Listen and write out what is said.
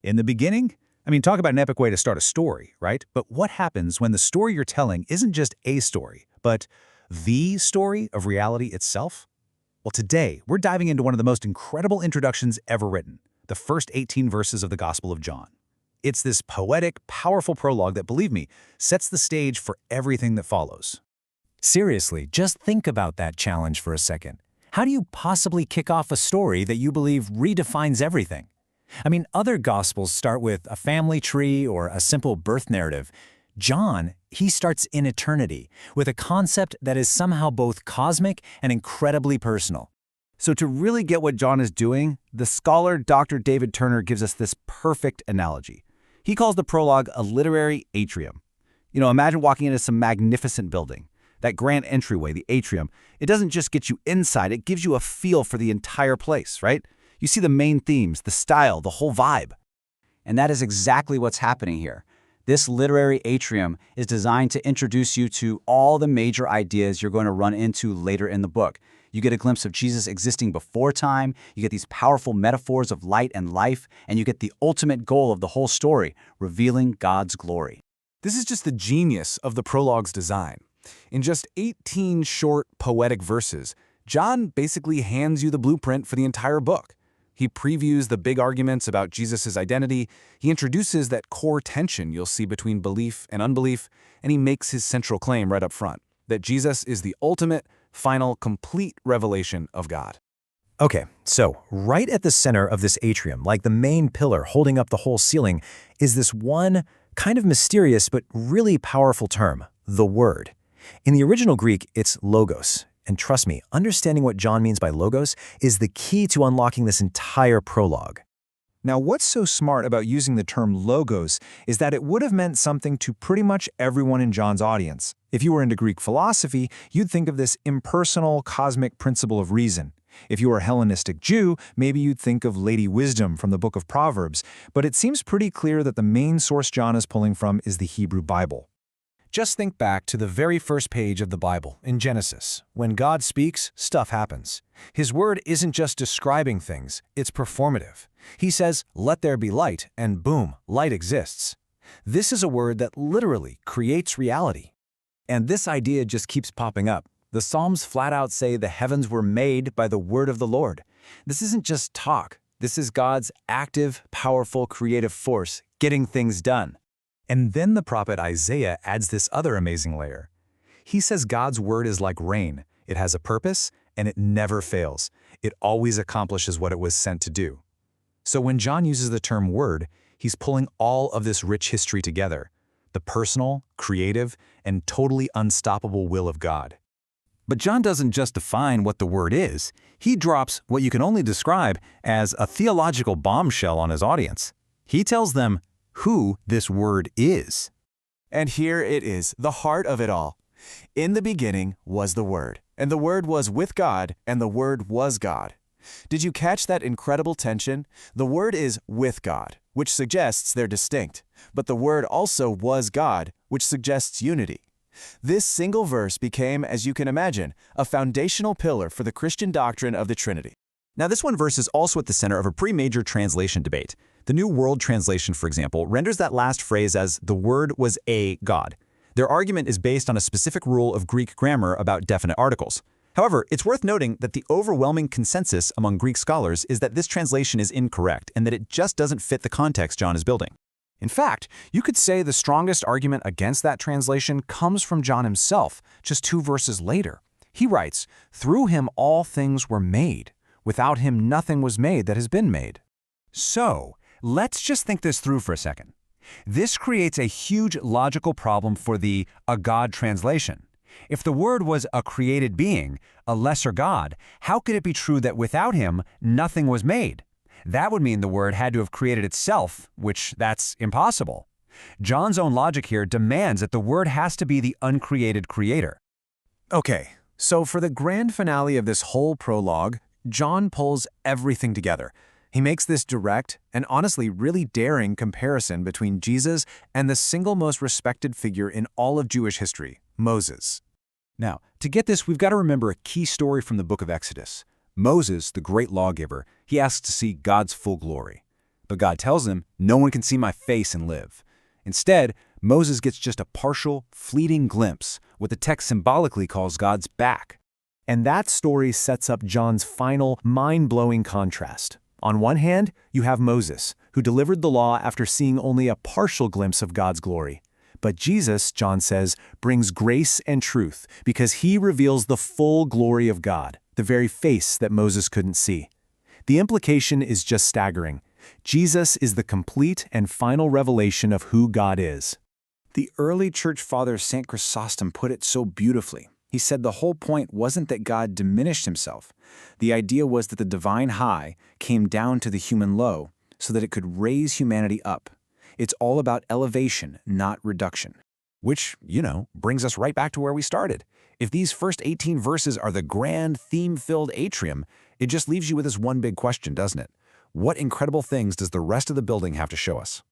In the beginning, talk about an epic way to start a story, right? But what happens when the story you're telling isn't just a story, but the story of reality itself? Well, today, we're diving into one of the most incredible introductions ever written, the first 18 verses of the Gospel of John. It's this poetic, powerful prologue that, believe me, sets the stage for everything that follows. Seriously, just think about that challenge for a second. How do you possibly kick off a story that you believe redefines everything? Other Gospels start with a family tree or a simple birth narrative. John, he starts in eternity, with a concept that is somehow both cosmic and incredibly personal. So to really get what John is doing, the scholar Dr. David Turner gives us this perfect analogy. He calls the prologue a literary atrium. Imagine walking into some magnificent building. That grand entryway, the atrium, it doesn't just get you inside, it gives you a feel for the entire place, right? You see the main themes, the style, the whole vibe. And that is exactly what's happening here. This literary atrium is designed to introduce you to all the major ideas you're going to run into later in the book. You get a glimpse of Jesus existing before time, you get these powerful metaphors of light and life, and you get the ultimate goal of the whole story, revealing God's glory. This is just the genius of the prologue's design. In just 18 short, poetic verses, John basically hands you the blueprint for the entire book. He previews the big arguments about Jesus' identity, he introduces that core tension you'll see between belief and unbelief, and he makes his central claim right up front, that Jesus is the ultimate, final, complete revelation of God. Okay, so right at the center of this atrium, like the main pillar holding up the whole ceiling, is this one kind of mysterious but really powerful term, the Word. In the original Greek, it's logos. And trust me, understanding what John means by logos is the key to unlocking this entire prologue. Now, what's so smart about using the term logos is that it would have meant something to pretty much everyone in John's audience. If you were into Greek philosophy, you'd think of this impersonal, cosmic principle of reason. If you were a Hellenistic Jew, maybe you'd think of Lady Wisdom from the Book of Proverbs. But it seems pretty clear that the main source John is pulling from is the Hebrew Bible. Just think back to the very first page of the Bible, in Genesis. When God speaks, stuff happens. His word isn't just describing things, it's performative. He says, "Let there be light," and boom, light exists. This is a word that literally creates reality. And this idea just keeps popping up. The Psalms flat out say the heavens were made by the word of the Lord. This isn't just talk. This is God's active, powerful, creative force getting things done. And then the prophet Isaiah adds this other amazing layer. He says God's word is like rain. It has a purpose, and it never fails. It always accomplishes what it was sent to do. So when John uses the term word, he's pulling all of this rich history together, the personal, creative, and totally unstoppable will of God. But John doesn't just define what the word is. He drops what you can only describe as a theological bombshell on his audience. He tells them who this word is. And here it is, the heart of it all. In the beginning was the Word, and the Word was with God, and the Word was God. Did you catch that incredible tension? The Word is with God, which suggests they're distinct, but the Word also was God, which suggests unity. This single verse became, as you can imagine, a foundational pillar for the Christian doctrine of the Trinity. Now, this one verse is also at the center of a pretty major translation debate. The New World Translation, for example, renders that last phrase as the Word was a God. Their argument is based on a specific rule of Greek grammar about definite articles. However, it's worth noting that the overwhelming consensus among Greek scholars is that this translation is incorrect and that it just doesn't fit the context John is building. In fact, you could say the strongest argument against that translation comes from John himself, just 2 verses later. He writes, "Through him all things were made. Without him nothing was made that has been made." So, let's just think this through for a second. This creates a huge logical problem for the "a God" translation. If the Word was a created being, a lesser God, how could it be true that without him, nothing was made? That would mean the Word had to have created itself, which that's impossible. John's own logic here demands that the Word has to be the uncreated creator. Okay, so for the grand finale of this whole prologue, John pulls everything together. He makes this direct and honestly really daring comparison between Jesus and the single most respected figure in all of Jewish history, Moses. Now, to get this, we've got to remember a key story from the book of Exodus. Moses, the great lawgiver, he asks to see God's full glory. But God tells him, no one can see my face and live. Instead, Moses gets just a partial, fleeting glimpse, what the text symbolically calls God's back. And that story sets up John's final, mind-blowing contrast. On one hand, you have Moses, who delivered the law after seeing only a partial glimpse of God's glory. But Jesus, John says, brings grace and truth because he reveals the full glory of God, the very face that Moses couldn't see. The implication is just staggering. Jesus is the complete and final revelation of who God is. The early church father St. Chrysostom put it so beautifully. He said the whole point wasn't that God diminished himself. The idea was that the divine high came down to the human low so that it could raise humanity up. It's all about elevation, not reduction. Which, brings us right back to where we started. If these first 18 verses are the grand theme-filled atrium, it just leaves you with this one big question, doesn't it? What incredible things does the rest of the building have to show us?